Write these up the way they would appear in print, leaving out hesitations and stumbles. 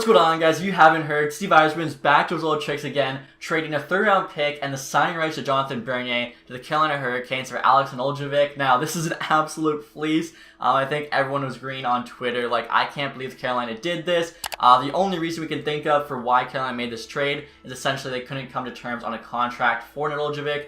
What's going on, guys? If you haven't heard, Steve Yzerman's back to his old tricks again, trading a third-round pick and the signing rights to Jonathan Bernier to the Carolina Hurricanes for Alex Nedeljkovic. Now, this is an absolute fleece. I think everyone was green on Twitter. Like, I can't believe Carolina did this. The only reason we can think of for why Carolina made this trade is essentially they couldn't come to terms on a contract for Nedeljkovic.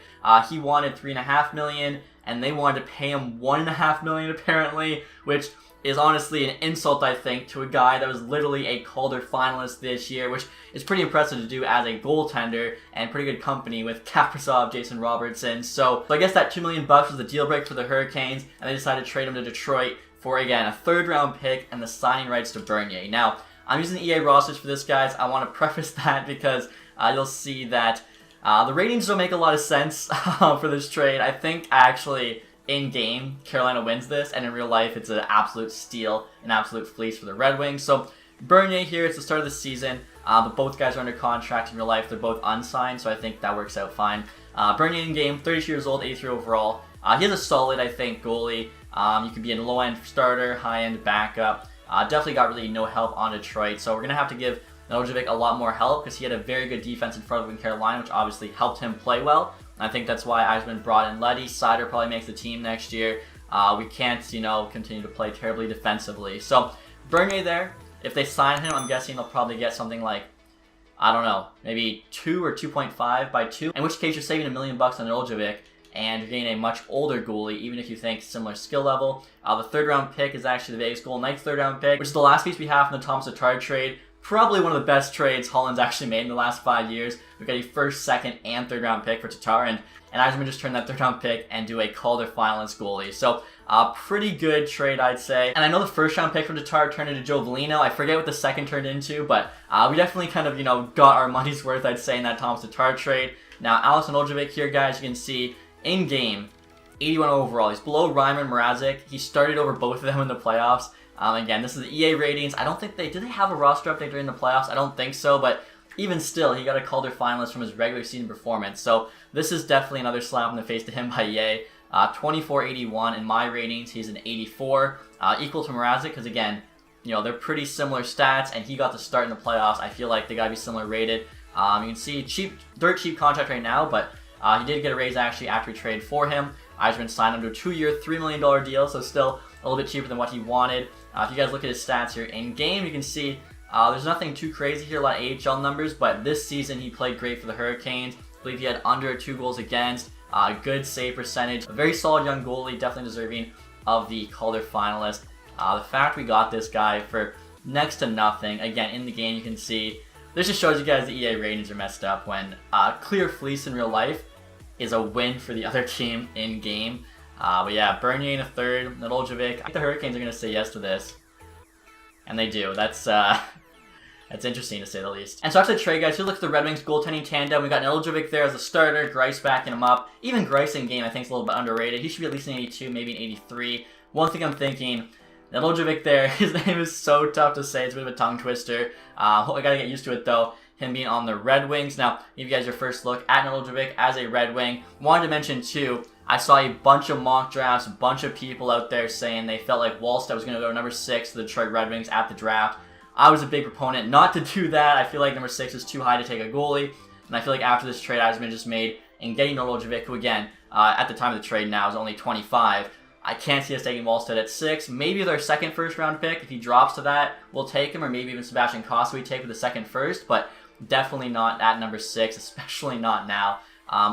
He wanted $3.5 million, and they wanted to pay him $1.5 million apparently, which is honestly an insult, I think, to a guy that was literally a Calder finalist this year, which is pretty impressive to do as a goaltender and pretty good company with Kaprizov, Jason Robertson. So I guess that $2 million was the deal breaker for the Hurricanes, and they decided to trade him to Detroit for, again, a third-round pick and the signing rights to Bernier. Now, I'm using the EA rosters for this, guys. I want to preface that because you'll see that the ratings don't make a lot of sense for this trade. I think actually in-game, Carolina wins this, and in real life, it's an absolute steal, an absolute fleece for the Red Wings. So, Bernier here, it's the start of the season, but both guys are under contract in real life. They're both unsigned, so I think that works out fine. Bernier in-game, 32 years old, 83 overall. He has a solid, I think, goalie. You could be a low-end starter, high-end backup. Definitely got really no help on Detroit, so we're going to have to give Nedeljkovic a lot more help because he had a very good defense in front of him in Carolina, which obviously helped him play well. I think that's why Yzerman brought in Leddy. Sider probably makes the team next year. We can't, continue to play terribly defensively. So, Bernier there, if they sign him, I'm guessing they'll probably get something like, I don't know, maybe 2 or 2.5 by 2. In which case, you're saving $1 million on Nedeljkovic, and you're getting a much older goalie, even if you think similar skill level. The third-round pick is actually the Vegas Golden Knights' third-round pick, which is the last piece we have from the Thomas Tatar trade. Probably one of the best trades Holland's actually made in the last 5 years. We've got a first, second, and third-round pick for Tatar, and Yzerman just turned that third-round pick and do a Calder finalist goalie. So, pretty good trade, I'd say. And I know the first-round pick for Tatar turned into Joe Veleno. I forget what the second turned into, but we definitely kind of, got our money's worth, I'd say, in that Thomas Tatar trade. Now, Alex Nedeljkovic here, guys, you can see in-game, 81 overall. He's below Reimer and Mrazek. He started over both of them in the playoffs. Again, this is the EA ratings. I don't think did they have a roster update during the playoffs? I don't think so, but even still, he got a Calder finalist from his regular season performance. So this is definitely another slap in the face to him by EA. 2481 in my ratings. He's an 84, equal to Mrazek because, again, they're pretty similar stats, and he got the start in the playoffs. I feel like they got to be similar rated. You can see dirt cheap contract right now, but he did get a raise actually after we traded for him. Yzerman signed him to a 2-year, $3 million deal, so still a little bit cheaper than what he wanted. If you guys look at his stats here in game, you can see there's nothing too crazy here, a lot of AHL numbers, but this season he played great for the Hurricanes. I believe he had under 2 goals against, good save percentage, a very solid young goalie, definitely deserving of the Calder finalist. The fact we got this guy for next to nothing, again, in the game you can see, this just shows you guys the EA ratings are messed up when clear fleece in real life is a win for the other team in game. But yeah, Bernier in a third, Nedeljkovic. I think the Hurricanes are going to say yes to this. And they do. That's interesting to say the least. And so after the trade, guys, you look at the Red Wings goaltending tandem. We got Nedeljkovic there as a starter, Greiss backing him up. Even Greiss in game I think is a little bit underrated. He should be at least an 82, maybe an 83. One thing I'm thinking, Nedeljkovic there, his name is so tough to say. It's a bit of a tongue twister. I gotta get used to it though. Him being on the Red Wings. Now, give you guys your first look at Nedeljkovic as a Red Wing. Wanted to mention too, I saw a bunch of mock drafts, a bunch of people out there saying they felt like Wallstedt was going to go number 6 to the Detroit Red Wings at the draft. I was a big proponent not to do that. I feel like number 6 is too high to take a goalie. And I feel like after this trade Yzerman just made in getting Nedeljkovic, who again, at the time of the trade now is only 25, I can't see us taking Wallstedt at 6. Maybe with our second first-round pick, if he drops to that, we'll take him. Or maybe even Sebastian Costa we take with the second first. But definitely not at number 6, especially not now.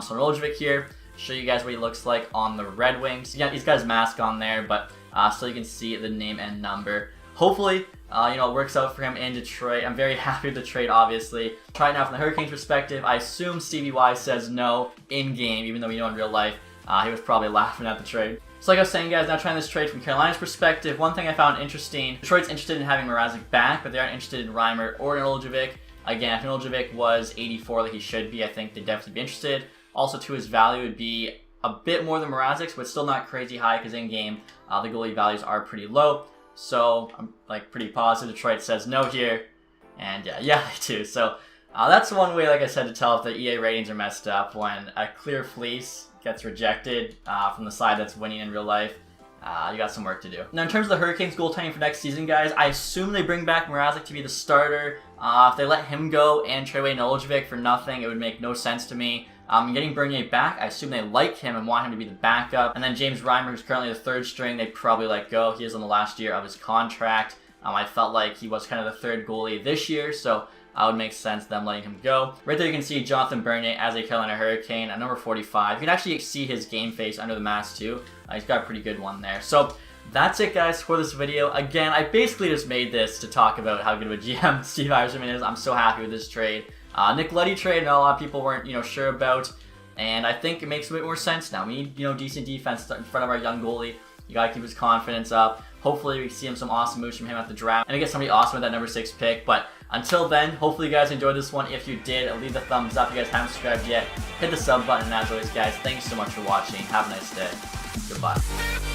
So Nedeljkovic here. Show you guys what he looks like on the Red Wings. Yeah, he's got his mask on there, but still you can see the name and number. Hopefully, it works out for him in Detroit. I'm very happy with the trade, obviously. Try it now from the Hurricanes perspective. I assume Stevie Y says no in-game, even though we know in real life he was probably laughing at the trade. So like I was saying, guys, now trying this trade from Carolina's perspective, one thing I found interesting, Detroit's interested in having Mrazek back, but they aren't interested in Reimer or Nedeljkovic. Again, if Nedeljkovic was 84 like he should be, I think they'd definitely be interested. Also, to his value would be a bit more than Mrazek's, but still not crazy high because in-game, the goalie values are pretty low. So, I'm pretty positive Detroit says no here. And yeah, they do. So, that's one way, like I said, to tell if the EA ratings are messed up when a clear fleece gets rejected from the side that's winning in real life. You got some work to do. Now, in terms of the Hurricanes goaltending for next season, guys, I assume they bring back Mrazek to be the starter. If they let him go and trade away Nedeljkovic for nothing, it would make no sense to me. Getting Bernier back, I assume they like him and want him to be the backup. And then James Reimer, who's currently the third string, they probably let go. He is on the last year of his contract. I felt like he was kind of the third goalie this year, so it would make sense them letting him go. Right there you can see Jonathan Bernier as a Carolina Hurricane at number 45. You can actually see his game face under the mask too. He's got a pretty good one there. So that's it, guys, for this video. Again, I basically just made this to talk about how good of a GM Steve Yzerman is. I'm so happy with this trade. Nick Leddy trade, a lot of people weren't, sure about, and I think it makes a bit more sense now. We need, decent defense in front of our young goalie. You gotta keep his confidence up. Hopefully, we see some awesome moves from him at the draft, and to get somebody awesome at that number 6 pick. But until then, hopefully you guys enjoyed this one. If you did, leave the thumbs up. If you guys haven't subscribed yet, hit the sub button. And as always, guys, thanks so much for watching. Have a nice day. Goodbye.